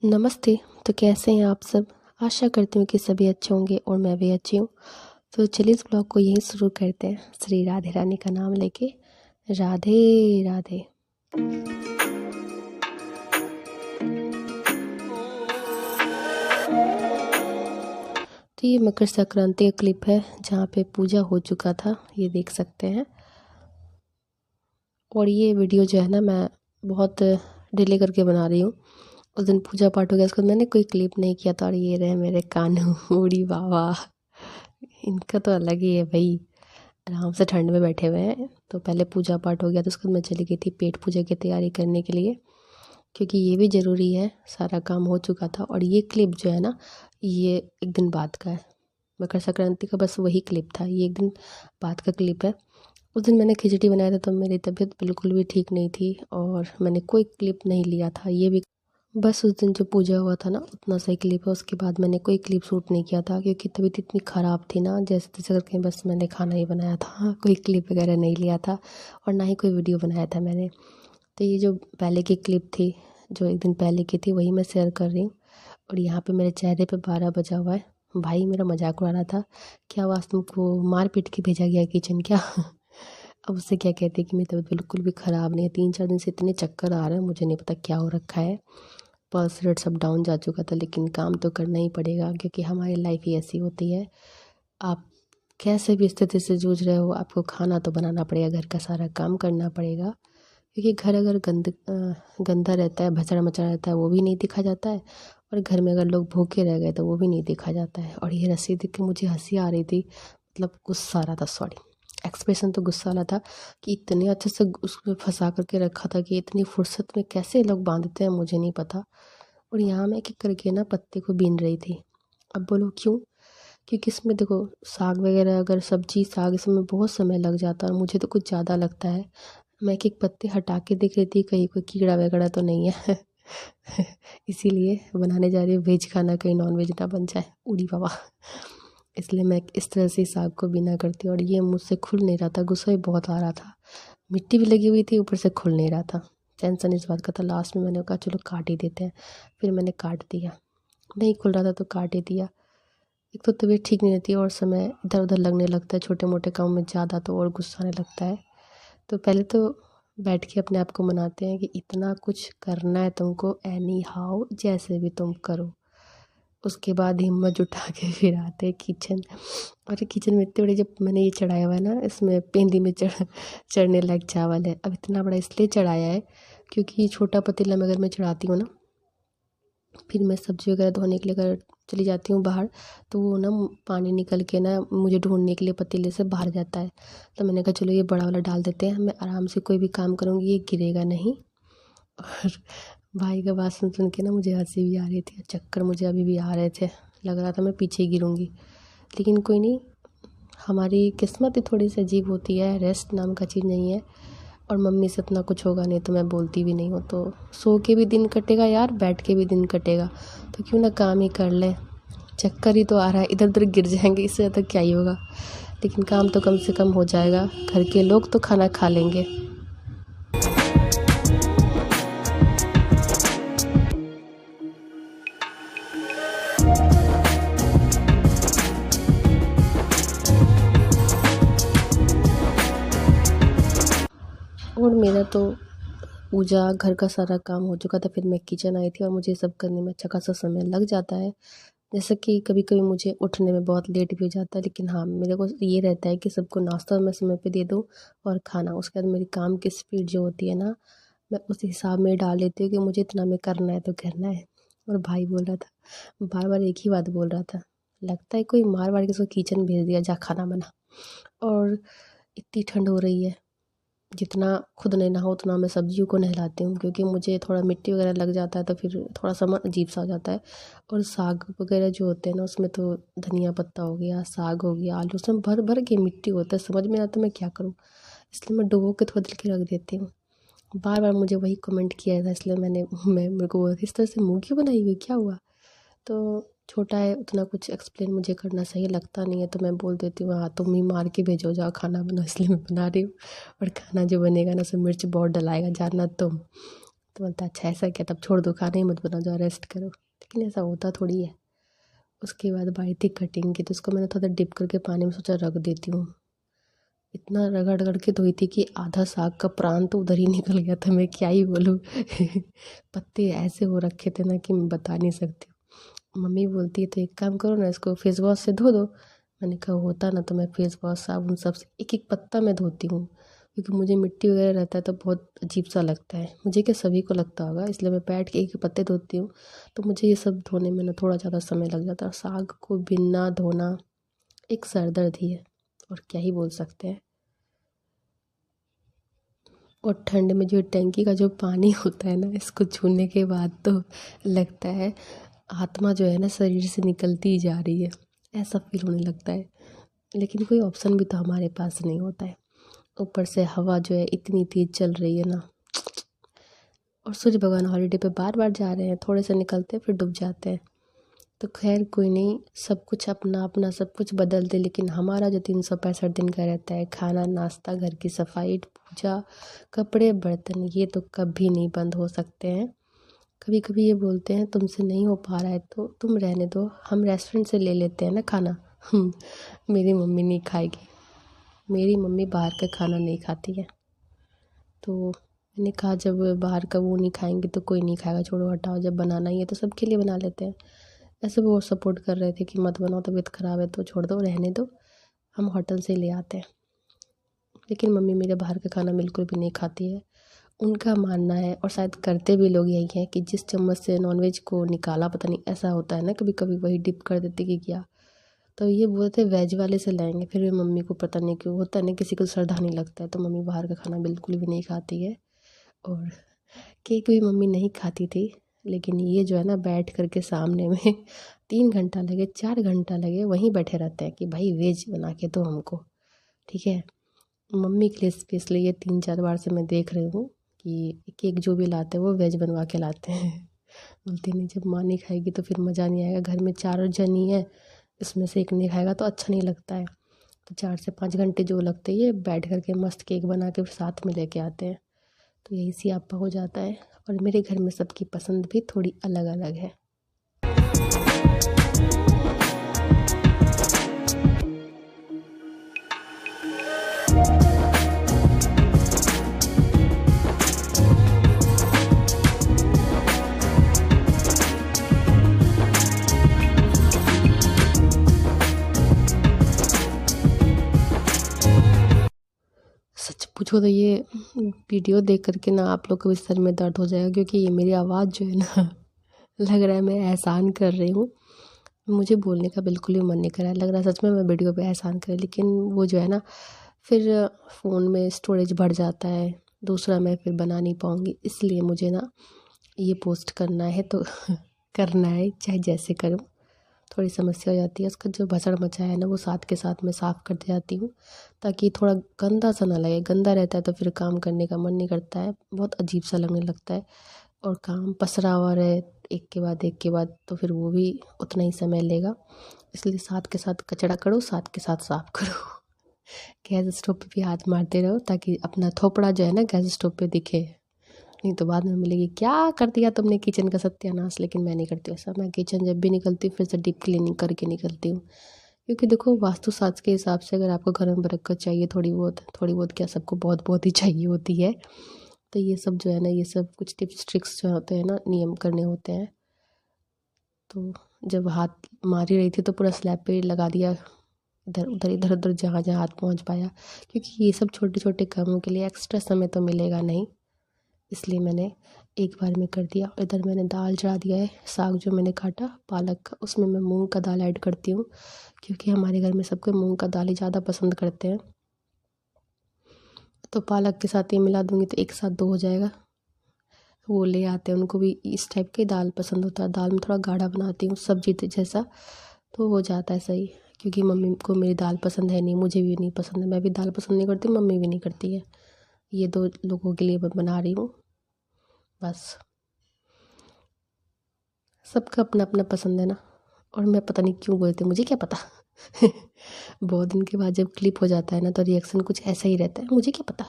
नमस्ते। तो कैसे हैं आप सब? आशा करती हूँ कि सभी अच्छे होंगे और मैं भी अच्छी हूँ। तो चलिए इस ब्लॉग को यहीं शुरू करते हैं, श्री राधे रानी का नाम लेके। राधे राधे। तो ये मकर संक्रांति का क्लिप है जहाँ पे पूजा हो चुका था, ये देख सकते हैं। और ये वीडियो जो है ना, मैं बहुत डिले करके बना रही हूँ। उस दिन पूजा पाठ हो गया, उसके बाद मैंने कोई क्लिप नहीं किया था। और ये रहे मेरे कान्हू उड़ी बाबा, इनका तो अलग ही है भाई। आराम से ठंड में बैठे हुए हैं। तो पहले पूजा पाठ हो गया, तो उसके बाद मैं चली गई थी पेट पूजा की तैयारी करने के लिए, क्योंकि ये भी ज़रूरी है। सारा काम हो चुका था। और ये क्लिप जो है ना, ये एक दिन बाद का है। मकर संक्रांति का बस वही क्लिप था, ये एक दिन बाद का क्लिप है। उस दिन मैंने खिचड़ी बनाया था, तो मेरी तबीयत बिल्कुल भी ठीक नहीं थी और मैंने कोई क्लिप नहीं लिया था। ये भी बस उस दिन जो पूजा हुआ था ना, उतना सही क्लिप है। उसके बाद मैंने कोई क्लिप शूट नहीं किया था, क्योंकि तबीयत इतनी ख़राब थी ना, जैसे तैसे करके बस मैंने खाना ही बनाया था। कोई क्लिप वगैरह नहीं लिया था और ना ही कोई वीडियो बनाया था मैंने। तो ये जो पहले की क्लिप थी, जो एक दिन पहले की थी, वही मैं शेयर कर रही हूँ। और यहाँ पे मेरे चेहरे पे 12 बजा हुआ है। भाई मेरा मजाक उड़ा रहा था, क्या आवाज़ तुमको मार पीट के भेजा गया किचन क्या? अब उससे क्या कहते कि मेरी तबीयत बिल्कुल भी ख़राब नहीं है। 3-4 दिन से इतने चक्कर आ रहे हैं, मुझे नहीं पता क्या हो रखा है। पल्स रेट सब डाउन जा चुका था, लेकिन काम तो करना ही पड़ेगा, क्योंकि हमारी लाइफ ही ऐसी होती है। आप कैसे भी स्थिति से जूझ रहे हो, आपको खाना तो बनाना पड़ेगा, घर का सारा काम करना पड़ेगा। क्योंकि घर अगर गंदा रहता है, भचड़ा मचड़ा रहता है, वो भी नहीं देखा जाता है। और घर में अगर लोग भूखे रह गए तो वो भी नहीं देखा जाता है। और ये रस्सी देख के मुझे हंसी आ रही थी, मतलब गुस्सा आ रहा था, सॉरी, एक्सप्रेशन तो गुस्सा वाला था कि इतने अच्छे से उसमें फंसा करके रखा था कि इतनी फुर्सत में कैसे लोग बांधते हैं, मुझे नहीं पता। और यहाँ मैं एक करके ना पत्ते को बीन रही थी। अब बोलो क्यों? क्योंकि इसमें देखो, साग वगैरह अगर सब्जी साग, इसमें बहुत समय लग जाता है और मुझे तो कुछ ज़्यादा लगता है। मैं एक एक पत्ते हटा के देख रही थी, कहीं कोई कीड़ा वगैरह तो नहीं है। इसीलिए बनाने जा रही हूँ वेज खाना, कहीं नॉन वेज ना बन जाए, उड़ी बाबा। इसलिए मैं इस तरह से साग को बिना करती हूँ। और ये मुझसे खुल नहीं रहा था, गुस्सा भी बहुत आ रहा था, मिट्टी भी लगी हुई थी, ऊपर से खुल नहीं रहा था। टेंशन इस बात का था। लास्ट में मैंने कहा चलो काट ही देते हैं, फिर मैंने काट दिया। नहीं खुल रहा था तो काट ही दिया। एक तो तबीयत ठीक नहीं रहती है और समय इधर उधर लगने लगता है, छोटे मोटे काम में ज़्यादा तो और गुस्सा आने लगता है। तो पहले तो बैठ के अपने आप को मनाते हैं कि इतना कुछ करना है तुमको, एनी हाउ, जैसे भी तुम करो। उसके बाद हिम्मत जुटा के फिर आते हैं किचन। और किचन में इतने बड़े, जब मैंने ये चढ़ाया हुआ है ना, इसमें पेंदी में चढ़ने लायक चावल है। अब इतना बड़ा इसलिए चढ़ाया है क्योंकि छोटा पतीला में अगर मैं चढ़ाती हूँ ना, फिर मैं सब्ज़ी वगैरह धोने के लिए अगर चली जाती हूँ बाहर, तो वो ना पानी निकल के ना मुझे ढूंढने के लिए पतीले से बाहर जाता है। तो मैंने कहा चलो ये बड़ा वाला डाल देते हैं, मैं आराम से कोई भी काम करूँगी, ये गिरेगा नहीं। और भाई का बात सुन सुन के ना मुझे हंसी भी आ रही थी, चक्कर मुझे अभी भी आ रहे थे, लग रहा था मैं पीछे ही गिरूँगी। लेकिन कोई नहीं, हमारी किस्मत ही थोड़ी सी अजीब होती है, रेस्ट नाम का चीज़ नहीं है। और मम्मी से इतना कुछ होगा नहीं तो मैं बोलती भी नहीं हूँ। तो सो के भी दिन कटेगा यार, बैठ के भी दिन कटेगा, तो क्यों ना काम ही कर लें। चक्कर ही तो आ रहा है, इधर उधर गिर जाएंगे, इससे ज़्यादा क्या ही होगा। लेकिन काम तो कम से कम हो जाएगा, घर के लोग तो खाना खा लेंगे। और मेरा तो पूजा घर का सारा काम हो चुका था, फिर मैं किचन आई थी और मुझे सब करने में अच्छा खासा समय लग जाता है। जैसे कि कभी कभी मुझे उठने में बहुत लेट भी हो जाता है, लेकिन हाँ, मेरे को ये रहता है कि सबको नाश्ता मैं समय पे दे दूँ और खाना। उसके बाद मेरी काम की स्पीड जो होती है ना, मैं उस हिसाब में डाल लेती हूँ कि मुझे इतना में करना है तो करना है। और भाई बोल रहा था, बार बार एक ही बात बोल रहा था, लगता है कोई मार मार के उसको किचन भेज दिया, जा खाना बना। और इतनी ठंड हो रही है, जितना खुद नहीं नहाओ उतना मैं सब्जियों को नहलाती हूँ, क्योंकि मुझे थोड़ा मिट्टी वगैरह लग जाता है तो फिर थोड़ा सा मन अजीब सा हो जाता है। और साग वगैरह जो होते हैं ना, उसमें तो धनिया पत्ता हो गया, साग हो गया, आलू, उसमें भर भर के मिट्टी होता है, समझ में आता है मैं क्या करूँ। इसलिए मैं डुबो के थोड़ा देर के रख देती हूँ। बार बार मुझे वही कमेंट किया था, इसलिए मेरे को इस तरह से मुँह क्यों बनाई हुई, क्या हुआ? तो छोटा है, उतना कुछ एक्सप्लेन मुझे करना सही लगता नहीं है, तो मैं बोल देती हूँ हाँ तुम ही मार के भेजो, जाओ खाना बनाओ, इसलिए मैं बना रही हूँ। और खाना जो बनेगा ना, उसमें मिर्च बहुत डलाएगा, जानना तुम। तो बोलता अच्छा ऐसा क्या, तब छोड़ दो, खाना ही मत बनाओ, जाओ रेस्ट करो। लेकिन ऐसा होता थोड़ी है। उसके बाद बाई थी कटिंग की, तो उसको मैंने थोड़ा डिप करके पानी में सोचा रख देती हूँ। इतना रगड़ रगड़ के धोई थी कि आधा साग का प्राण तो उधर ही निकल गया था, मैं क्या ही बोलूँ। पत्ते ऐसे हो रखे थे ना कि मैं बता नहीं सकती। मम्मी बोलती है तो एक काम करो ना, इसको फेस वॉश से धो दो। मैंने कहा होता ना तो मैं फेस वॉश साबुन सब से एक एक पत्ता मैं धोती हूँ, क्योंकि मुझे मिट्टी वगैरह रहता है तो बहुत अजीब सा लगता है, मुझे क्या सभी को लगता होगा, इसलिए मैं बैठ के एक एक पत्ते धोती हूँ। तो मुझे ये सब धोने में ना थोड़ा ज़्यादा समय लग जाता है। साग को बिनना धोना एक सरदर्द ही है, और क्या ही बोल सकते हैं। और ठंड में जो टंकी का जो पानी होता है ना, इसको छूने के बाद तो लगता है आत्मा जो है ना शरीर से निकलती ही जा रही है, ऐसा फील होने लगता है। लेकिन कोई ऑप्शन भी तो हमारे पास नहीं होता है। ऊपर से हवा जो है इतनी तेज़ चल रही है ना, और सूर्य भगवान हॉलीडे पे बार बार जा रहे हैं, थोड़े से निकलते हैं फिर डूब जाते हैं। तो खैर कोई नहीं, सब कुछ अपना अपना सब कुछ बदलते, लेकिन हमारा जो 365 दिन का रहता है, खाना नाश्ता घर की सफाई पूजा कपड़े बर्तन, ये तो कभी नहीं बंद हो सकते हैं। कभी कभी ये बोलते हैं तुमसे नहीं हो पा रहा है तो तुम रहने दो, हम रेस्टोरेंट से ले लेते हैं ना खाना। मेरी मम्मी नहीं खाएगी, मेरी मम्मी बाहर का खाना नहीं खाती है। तो मैंने कहा जब बाहर का वो नहीं खाएंगे तो कोई नहीं खाएगा, छोड़ो हटाओ, जब बनाना ही है तो सबके लिए बना लेते हैं। ऐसे वो सपोर्ट कर रहे थे कि मत बनाओ, तबीयत ख़राब है तो छोड़ दो, रहने दो, हम होटल से ले आते हैं। लेकिन मम्मी मेरे बाहर का खाना बिल्कुल भी नहीं खाती है। उनका मानना है, और शायद करते भी लोग यही हैं, कि जिस चम्मच से नॉनवेज को निकाला, पता नहीं ऐसा होता है ना, कभी कभी वही डिप कर देते कि क्या। तो ये बोलते वेज वाले से लाएंगे, फिर भी मम्मी को पता नहीं क्यों होता नहीं, किसी को श्रद्धा नहीं लगता है, तो मम्मी बाहर का खाना बिल्कुल भी नहीं खाती है। और केक भी मम्मी नहीं खाती थी, लेकिन ये जो है ना बैठ कर के सामने में 3 घंटा लगे 4 घंटा लगे वहीं बैठे रहते हैं कि भाई वेज बना के दो हमको, ठीक है। मम्मी के लिए स्पेशली ये 3-4 बार से मैं देख रही हूँ कि केक जो भी लाते हैं वो वेज बनवा के लाते हैं। बोलती नहीं, जब माँ नहीं खाएगी तो फिर मज़ा नहीं आएगा, घर में 4 जन ही है, इसमें से एक नहीं खाएगा तो अच्छा नहीं लगता है। तो 4 से 5 घंटे जो लगते हैं ये बैठ कर के मस्त केक बना के फिर साथ में लेके आते हैं। तो यही सियापा हो जाता है। और मेरे घर में सबकी पसंद भी थोड़ी अलग अलग है। सच पूछो तो ये वीडियो देख कर के ना आप लोग को भी सर में दर्द हो जाएगा, क्योंकि ये मेरी आवाज़ जो है ना लग रहा है मैं एहसान कर रही हूँ। मुझे बोलने का बिल्कुल भी मन नहीं कर रहा है, लग रहा है सच में मैं वीडियो पे एहसान कर, लेकिन वो जो है ना फिर फ़ोन में स्टोरेज बढ़ जाता है, दूसरा मैं फिर बना नहीं पाऊँगी, इसलिए मुझे ना ये पोस्ट करना है तो करना है, चाहे जैसे करूँ। थोड़ी समस्या हो जाती है, उसका जो भसड़ मचा है ना वो साथ के साथ मैं साफ़ कर जाती हूँ, ताकि थोड़ा गंदा सा ना लगे। गंदा रहता है तो फिर काम करने का मन नहीं करता है, बहुत अजीब सा लगने लगता है, और काम पसरा हुआ रहे एक के बाद तो फिर वो भी उतना ही समय लेगा। इसलिए साथ के साथ कचरा करो, साथ के साथ साफ़ करो। गैस स्टोव पे भी हाथ मारते रहो ताकि अपना थोपड़ा जो है ना गैस स्टोव पे दिखे, नहीं तो बाद में मिलेगी क्या कर दिया तुमने किचन का सत्यानाश। लेकिन मैं नहीं करती ऐसा, मैं किचन जब भी निकलती हूँ फिर से डीप क्लीनिंग करके निकलती हूँ। क्योंकि देखो वास्तु शास्त्र के हिसाब से अगर आपको घर में बरकत चाहिए, थोड़ी बहुत क्या सबको बहुत बहुत ही चाहिए होती है, तो ये सब जो है ना, ये सब कुछ टिप्स ट्रिक्स जो होते हैं ना, नियम करने होते हैं। तो जब हाथ मार ही रही थी तो पूरा स्लैब पे लगा दिया, इधर उधर जहाँ जहाँ हाथ पहुँच पाया, क्योंकि ये सब छोटे छोटे कामों के लिए एक्स्ट्रा समय तो मिलेगा नहीं, इसलिए मैंने एक बार में कर दिया। और इधर मैंने दाल चढ़ा दिया है, साग जो मैंने काटा पालक का, उसमें मैं मूंग का दाल ऐड करती हूँ, क्योंकि हमारे घर में सबको मूंग का दाल ही ज़्यादा पसंद करते हैं। तो पालक के साथ ये मिला दूँगी तो एक साथ 2 हो जाएगा। वो ले आते हैं, उनको भी इस टाइप की दाल पसंद होता है, दाल में थोड़ा गाढ़ा बनाती हूँ सब्जी जैसा, तो हो जाता है सही। क्योंकि मम्मी को मेरी दाल पसंद है नहीं, मुझे भी नहीं पसंद है, मैं भी दाल पसंद नहीं करती, मम्मी भी नहीं करती है। ये 2 लोगों के लिए मैं बना रही हूँ बस। सबका अपना अपना पसंद है ना, और मैं पता नहीं क्यों बोलती हूँ, मुझे क्या पता। बहुत दिन के बाद जब क्लिप हो जाता है ना तो रिएक्शन कुछ ऐसा ही रहता है, मुझे क्या पता।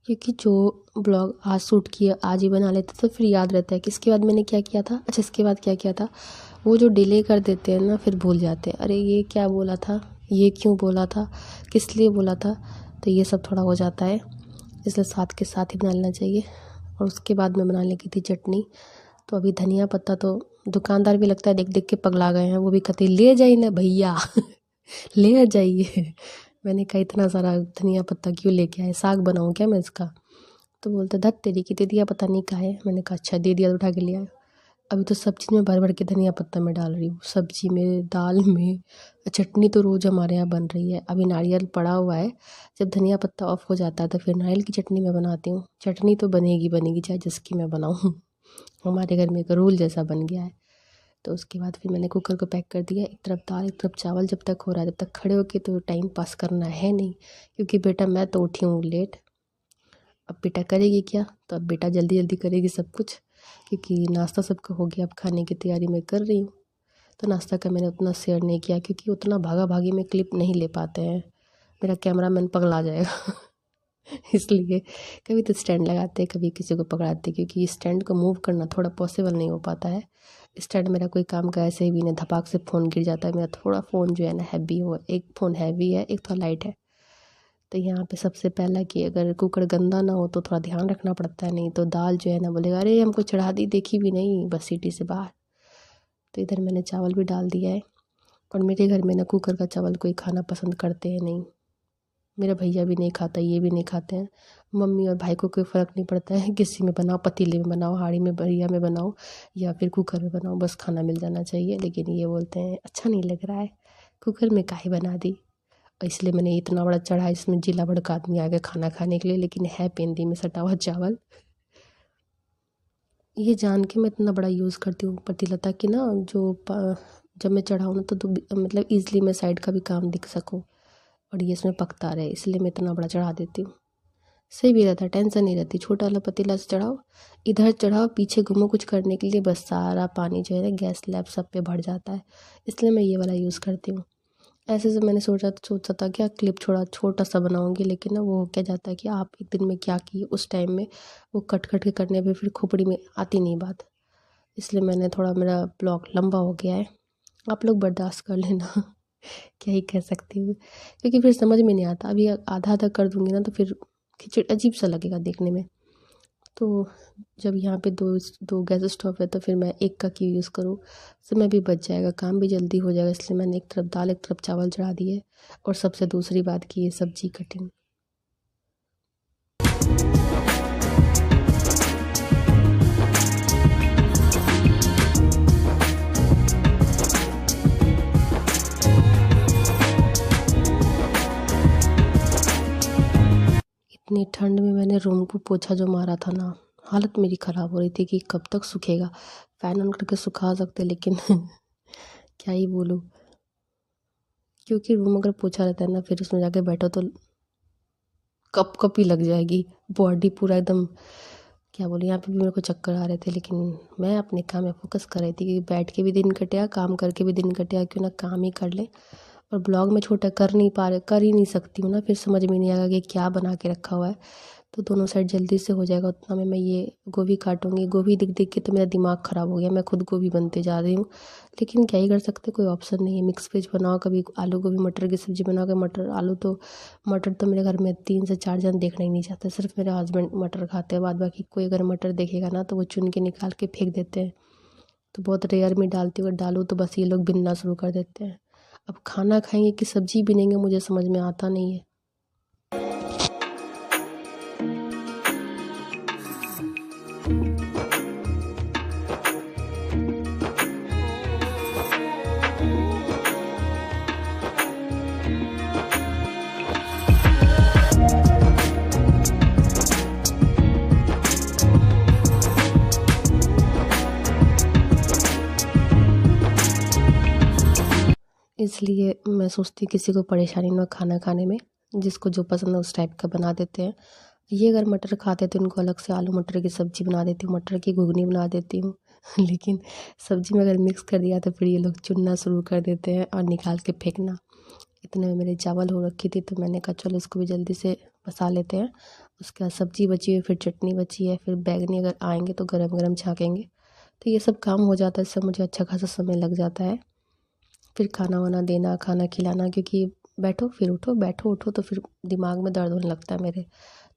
क्योंकि जो ब्लॉग आज शूट किया आज ही बना लेते तो फिर याद रहता है कि इसके बाद मैंने क्या किया था। अच्छा, इसके बाद क्या किया था। वो जो डिले कर देते हैं ना, फिर भूल जाते हैं, अरे ये क्या बोला था, ये क्यों बोला था, किस लिए बोला था। तो ये सब थोड़ा हो जाता है, इसलिए साथ के साथ ही बना लेना चाहिए। और उसके बाद मैं बना लगी थी चटनी। तो अभी धनिया पत्ता तो दुकानदार भी लगता है देख देख के पगला गए हैं। वो भी कहते ले जाइए ना भैया ले जाइए। मैंने कहा इतना सारा धनिया पत्ता क्यों लेके आए, साग बनाऊँ क्या मैं इसका। तो बोलते धत तेरी की, दे दिया पता नहीं कहाँ है। मैंने कहा अच्छा दे दिया तो उठा के ले आया। अभी तो सब चीज़ में भर भर के धनिया पत्ता मैं डाल रही हूँ, सब्जी में, दाल में। चटनी तो रोज़ हमारे यहाँ बन रही है। अभी नारियल पड़ा हुआ है, जब धनिया पत्ता ऑफ हो जाता है तो फिर नारियल की चटनी मैं बनाती हूँ। चटनी तो बनेगी बनेगी चाहे जिसकी मैं बनाऊँ। हमारे घर में एक रूल जैसा बन गया है। तो उसके बाद फिर मैंने कुकर को पैक कर दिया, एक तरफ दाल एक तरफ चावल। जब तक हो रहा है जब तक खड़े होके तो टाइम पास करना है नहीं, क्योंकि बेटा मैं तो उठी हूँ लेट। अब बेटा करेगी क्या, तो अब बेटा जल्दी जल्दी करेगी सब कुछ, क्योंकि नाश्ता सबका हो गया। अब खाने की तैयारी मैं कर रही हूँ। तो नाश्ता का मैंने उतना शेयर नहीं किया, क्योंकि उतना भागा भागी में क्लिप नहीं ले पाते हैं, मेरा कैमरामैन पगला जाएगा। इसलिए कभी तो स्टैंड लगाते कभी किसी को पकड़ाते, क्योंकि स्टैंड को मूव करना थोड़ा पॉसिबल नहीं हो पाता है। स्टैंड मेरा कोई काम का ऐसे भी नहीं, धपाक से फ़ोन गिर जाता है। मेरा थोड़ा फ़ोन जो है ना हैवी हो, एक फ़ोन हैवी है एक थोड़ा लाइट है। तो यहाँ पे सबसे पहला कि अगर कुकर गंदा ना हो तो थोड़ा ध्यान रखना पड़ता है, नहीं तो दाल जो है ना बोलेगा अरे हमको चढ़ा दी, देखी भी नहीं, बस सीटी से बाहर। तो इधर मैंने चावल भी डाल दिया है। और मेरे घर में ना कुकर का चावल कोई खाना पसंद करते हैं नहीं, मेरा भैया भी नहीं खाता, ये भी नहीं खाते हैं। मम्मी और भाई को कोई फ़र्क नहीं पड़ता है, किसी में बनाओ, पतीले में बनाओ, हांडी में, बढ़िया में बनाओ या फिर कुकर में बनाओ, बस खाना मिल जाना चाहिए। लेकिन ये बोलते हैं अच्छा नहीं लग रहा है, कुकर में काहे बना दी। और इसलिए मैंने इतना बड़ा चढ़ा, इसमें जिला भर का आदमी आ गया खाना खाने के लिए, लेकिन है पेंदी में सटा हुआ चावल। ये जान के मैं इतना बड़ा यूज़ करती हूँ पतीला, ताकि ना जब मैं चढ़ाऊँ ना तो मतलब ईज़िली मैं साइड का भी काम दिख सकूँ और ये इसमें पकता रहे, इसलिए मैं इतना बड़ा चढ़ा देती हूँ। सही भी रहता है, टेंशन नहीं रहती। छोटा वाला पतीला से चढ़ाओ, इधर चढ़ाओ, पीछे घूमो कुछ करने के लिए, बस सारा पानी जो है ना गैस स्लैब सब पे भर जाता है। इसलिए मैं ये वाला यूज़ करती हूँ। ऐसे से मैंने सोचा था क्या क्लिप छोटा सा बनाऊंगी, लेकिन ना वो क्या जाता है कि आप एक दिन में क्या किए उस टाइम में वो कट कट के करने पे फिर खोपड़ी में आती नहीं बात। इसलिए मैंने थोड़ा, मेरा ब्लॉग लंबा हो गया है, आप लोग बर्दाश्त कर लेना। क्या ही कह सकती हूँ, क्योंकि फिर समझ में नहीं आता। अभी आधा आधा कर दूंगी ना तो फिर खिचड़ी अजीब सा लगेगा देखने में। तो जब यहाँ पे दो दो गैस स्टोव है तो फिर मैं एक का क्यों यूज़ करूँ, समय भी बच जाएगा, काम भी जल्दी हो जाएगा। इसलिए मैंने एक तरफ दाल एक तरफ चावल चढ़ा दिए। और सबसे दूसरी बात की ये सब्जी कटिंग, इतनी ठंड में मैंने रूम को पोछा जो मारा था ना, हालत मेरी ख़राब हो रही थी कि कब तक सूखेगा। फ़ैन ऑन करके सुखा सकते, लेकिन क्या ही बोलूँ, क्योंकि रूम अगर पोछा रहता है ना फिर उसमें जाके बैठो तो कप कप ही लग जाएगी, बॉडी पूरा एकदम, क्या बोलूँ। यहाँ पे भी मेरे को चक्कर आ रहे थे, लेकिन मैं अपने काम में फोकस कर रही थी कि बैठ के भी दिन कटेगा, काम करके भी दिन कटेगा, क्यों ना काम ही कर ले। और ब्लॉग में छोटा कर ही नहीं सकती हूँ ना, फिर समझ में नहीं आएगा कि क्या बना के रखा हुआ है। तो दोनों साइड जल्दी से हो जाएगा, उतना में मैं ये गोभी काटूंगी। गोभी दिख दिख के तो मेरा दिमाग ख़राब हो गया, मैं खुद गोभी बनते जा रही हूँ। लेकिन क्या ही कर सकते, कोई ऑप्शन नहीं है। मिक्स वेज बनाओ, कभी आलू गोभी मटर की सब्ज़ी बनाओ, मटर आलू तो मटर तो मेरे घर में 3 से 4 जन देखना ही नहीं चाहते, सिर्फ मेरे हस्बैंड मटर खाते हैं। बाद बाकी कोई अगर मटर देखेगा ना तो वो चुन के निकाल के फेंक देते हैं। तो बहुत रेयर में डालती हूँ, अगर डालूँ तो बस ये लोग बिनना शुरू कर देते हैं। अब खाना खाएंगे कि सब्जी बिनेंगे मुझे समझ में आता नहीं है। इसलिए मैं सोचती हूँ किसी को परेशानी ना खाना खाने में, जिसको जो पसंद है उस टाइप का बना देते हैं। ये अगर मटर खाते तो इनको अलग से आलू मटर की सब्ज़ी बना देती हूँ, मटर की घुगनी बना देती हूँ। लेकिन सब्ज़ी में अगर मिक्स कर दिया तो फिर ये लोग चुनना शुरू कर देते हैं और निकाल के फेंकना। इतने में मेरे चावल हो रखी थी, तो मैंने कहा चलो इसको भी जल्दी से बसा लेते हैं। उसके बाद सब्ज़ी बची हुई, फिर चटनी बची है, फिर बैगनी अगर आएंगे तो गरम गरम छाकेंगे। तो ये सब काम हो जाता है, इससे मुझे अच्छा खासा समय लग जाता है। फिर खाना वाना देना, खाना खिलाना, क्योंकि बैठो फिर उठो, बैठो उठो, तो फिर दिमाग में दर्द होने लगता है मेरे।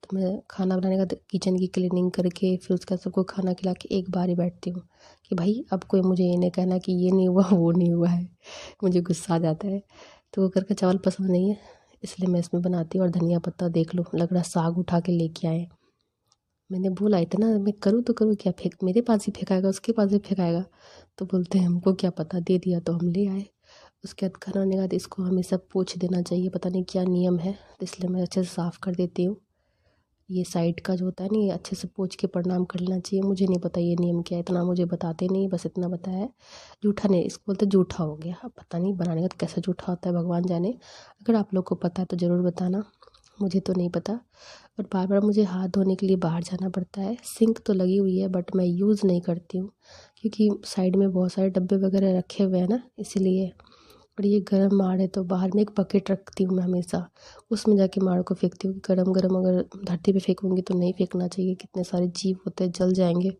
तो मैं खाना बनाने का किचन की क्लीनिंग करके फिर उसका सबको खाना खिला के एक बार ही बैठती हूँ कि भाई अब कोई मुझे ये नहीं कहना कि ये नहीं हुआ वो नहीं हुआ है। मुझे गुस्सा आ जाता है। तो कुकर का चावल पसंद नहीं है, इसलिए मैं इसमें बनाती हूँ। और धनिया पत्ता देख लो, लग रहा साग उठा के लेके आए। मैंने बोला इतना मैं करूँ तो करूँ क्या, फेंक मेरे पास ही फेंकाएगा, उसके पास ही फेंकाएगा। तो बोलते हैं हमको क्या पता, दे दिया तो हम ले आए। उसके बाद खाना होने के बाद इसको हमेशा पोंछ देना चाहिए, पता नहीं क्या नियम है, तो इसलिए मैं अच्छे से साफ़ कर देती हूँ। ये साइड का जो होता है ना, ये अच्छे से पोंछ के प्रणाम कर लेना चाहिए। मुझे नहीं पता ये नियम क्या है, इतना मुझे बताते नहीं, बस इतना बताया है। जूठा नहीं, इसको बोलते जूठा हो गया। अब पता नहीं बनाने का तो कैसा जूठा होता है, भगवान जाने। अगर आप लोग को पता है तो ज़रूर बताना, मुझे तो नहीं पता। और बार बार मुझे हाथ धोने के लिए बाहर जाना पड़ता है। सिंक तो लगी हुई है बट मैं यूज़ नहीं करती हूँ, क्योंकि साइड में बहुत सारे डब्बे वगैरह रखे हुए हैं ना, इसीलिए। और ये गर्म माड़ है तो बाहर में एक बकेट रखती हूँ मैं हमेशा, उसमें जाके माड़ को फेंकती हूँ। गरम गरम अगर धरती पे फेंकूँगी तो नहीं फेंकना चाहिए, कितने सारे जीव होते हैं, जल जाएंगे।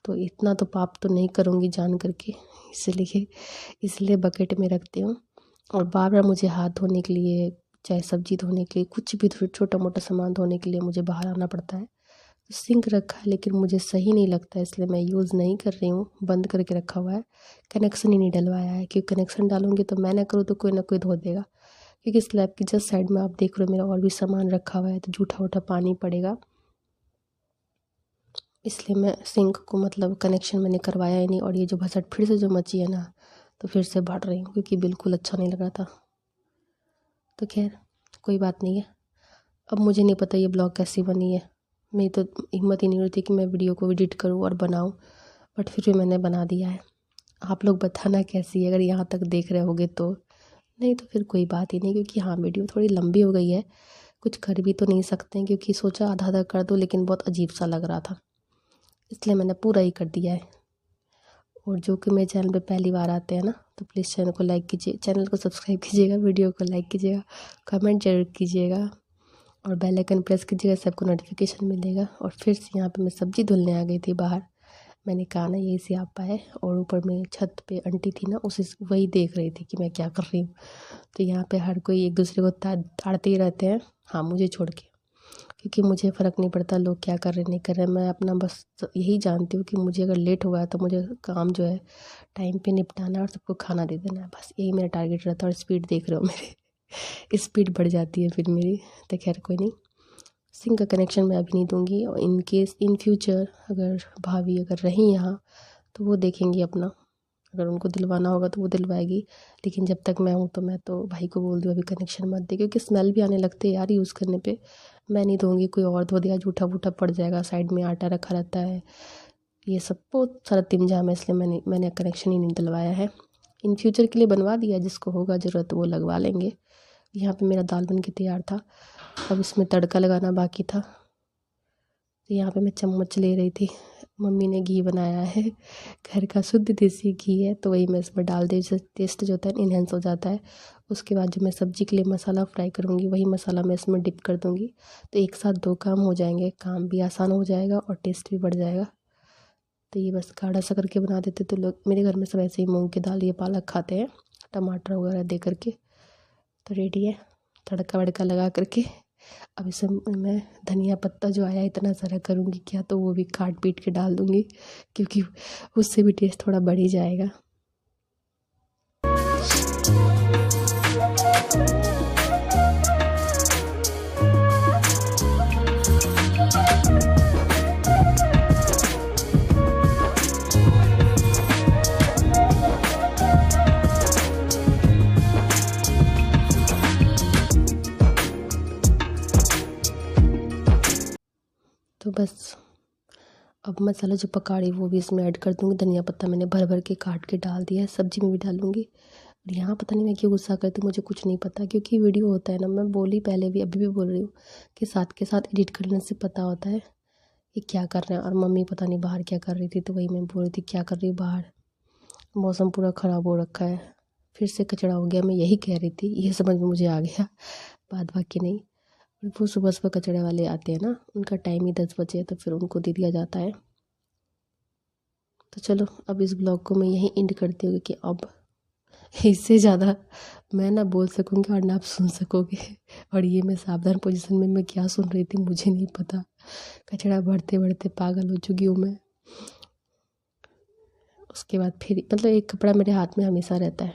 तो इतना तो पाप तो नहीं करूँगी जान करके, इसलिए इसलिए बकेट में रखती हूँ। और बार बार मुझे हाथ धोने के लिए, चाहे सब्जी धोने के लिए, कुछ भी छोटा मोटा सामान धोने के लिए मुझे बाहर आना पड़ता है। सिंक रखा है लेकिन मुझे सही नहीं लगता है, इसलिए मैं यूज़ नहीं कर रही हूँ, बंद करके रखा हुआ है। कनेक्शन ही नहीं डलवाया है, क्योंकि कनेक्शन डालूंगी तो मैं ना करूँ तो कोई ना कोई धो देगा। क्योंकि स्लैब की जस्ट साइड में आप देख रहे हो मेरा और भी सामान रखा हुआ है, तो जूठा उठा पानी पड़ेगा, इसलिए मैं सिंक को मतलब कनेक्शन मैंने करवाया ही नहीं। और ये जो भसड़ फिर से जो मची है ना, तो फिर से बढ़ रही हूँ, क्योंकि बिल्कुल अच्छा नहीं लग रहा था। तो खैर कोई बात नहीं है। अब मुझे नहीं पता ये ब्लॉग कैसी बनी है, मेरी तो हिम्मत ही नहीं होती कि मैं वीडियो को एडिट करूँ और बनाऊँ, बट फिर भी मैंने बना दिया है। आप लोग बताना कैसी है, अगर यहाँ तक देख रहे होगे तो। नहीं तो फिर कोई बात ही नहीं, क्योंकि हाँ वीडियो थोड़ी लंबी हो गई है, कुछ कर भी तो नहीं सकते हैं, क्योंकि सोचा आधा आधा कर दो लेकिन बहुत अजीब सा लग रहा था, इसलिए मैंने पूरा ही कर दिया है। और जो कि मेरे चैनल पे पहली बार आते हैं ना, तो प्लीज़ चैनल को लाइक कीजिए, चैनल को सब्सक्राइब कीजिएगा, वीडियो को लाइक कीजिएगा, कमेंट जरूर कीजिएगा और बेल आइकन प्रेस कीजिएगा, सबको नोटिफिकेशन मिलेगा। और फिर से यहाँ पे मैं सब्ज़ी धुलने आ गई थी बाहर, मैंने कहा ना यही से आप पाए। और ऊपर में छत पे आंटी थी ना, उसी वही देख रही थी कि मैं क्या कर रही हूँ। तो यहाँ पे हर कोई एक दूसरे को ताड़ते ही रहते हैं, हाँ मुझे छोड़ के, क्योंकि मुझे फ़र्क नहीं पड़ता लोग क्या कर रहे नहीं कर रहे, मैं अपना बस यही जानती हूँ कि मुझे अगर लेट हुआ है तो मुझे काम जो है टाइम पे निपटाना है और सबको खाना दे देना है, बस यही मेरा टारगेट रहता है। और स्पीड देख रहे हो मेरे स्पीड बढ़ जाती है फिर मेरी। तो खैर कोई नहीं, सिंक का कनेक्शन मैं अभी नहीं दूंगी। और इन केस इन फ्यूचर अगर भाभी अगर रहीं यहाँ तो वो देखेंगी अपना, अगर उनको दिलवाना होगा तो वो दिलवाएगी। लेकिन जब तक मैं हूँ तो मैं तो भाई को बोल दूँ अभी कनेक्शन मत दे, क्योंकि स्मेल भी आने लगती है यार यूज़ करने पे। मैं नहीं दूँगी, कोई और धो देगा, जूठा वूठा पड़ जाएगा, साइड में आटा रखा रहता है, ये सब बहुत सारा तिमझाम है, इसलिए मैंने कनेक्शन ही नहीं दिलवाया है। इन फ्यूचर के लिए बनवा दिया, जिसको होगा ज़रूरत वो लगवा लेंगे। यहाँ पे मेरा दाल बन के तैयार था, अब इसमें तड़का लगाना बाकी था। तो यहाँ पे मैं चम्मच ले रही थी, मम्मी ने घी बनाया है, घर का शुद्ध देसी घी है, तो वही मैं इसमें डाल दी, जिससे टेस्ट जो होता है इन्हेंस हो जाता है। उसके बाद जो मैं सब्ज़ी के लिए मसाला फ्राई करूँगी, वही मसाला मैं इसमें डिप कर दूँगी। तो एक साथ दो काम हो जाएंगे, काम भी आसान हो जाएगा और टेस्ट भी बढ़ जाएगा। तो ये बस गाढ़ा सा करके बना देते तो लोग, मेरे घर में सब ऐसे ही मूँग की दाल, ये पालक खाते हैं टमाटर वगैरह दे करके। तो रेडी है तड़का वड़का लगा करके। अब इसमें मैं धनिया पत्ता जो आया इतना सारा करूँगी क्या, तो वो भी काट पीट के डाल दूँगी, क्योंकि उससे भी टेस्ट थोड़ा बढ़ ही जाएगा। तो बस अब मसाला जो पका रही वो भी इसमें ऐड कर दूँगी। धनिया पत्ता मैंने भर भर के काट के डाल दिया है, सब्जी में भी डालूँगी। और यहाँ पता नहीं मैं क्यों गुस्सा करती हूँ, मुझे कुछ नहीं पता, क्योंकि वीडियो होता है ना, मैं बोली पहले भी अभी भी बोल रही हूँ कि साथ के साथ एडिट करने से पता होता है कि क्या कर रहे हैं। और मम्मी पता नहीं बाहर क्या कर रही थी, तो वही मैं बोल रही थी क्या कर रही हूँ बाहर, मौसम पूरा ख़राब हो रखा है, फिर से कचरा हो गया, मैं यही कह रही थी, ये समझ में मुझे आ गया, बात बाकी नहीं। वो सुबह सुबह कचड़े वाले आते हैं ना, उनका टाइम ही 10 बजे है, तो फिर उनको दे दिया जाता है। तो चलो अब इस ब्लॉग को मैं यहीं एंड करती हूँ, कि अब इससे ज़्यादा मैं ना बोल सकूँगी और ना आप सुन सकोगे। और ये मैं सावधान पोजीशन में मैं क्या सुन रही थी मुझे नहीं पता। कचरा भरते भरते पागल हो चुकी हूँ मैं। उसके बाद फिर मतलब एक कपड़ा मेरे हाथ में हमेशा रहता है,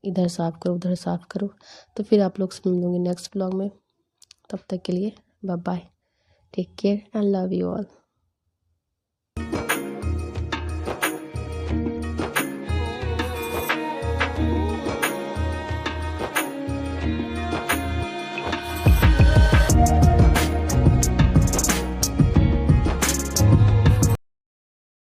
इधर साफ़ करो उधर साफ़ करो। तो फिर आप लोग से मिलूँगी नेक्स्ट ब्लॉग में। तब तक के लिए bye bye, take care and love you all.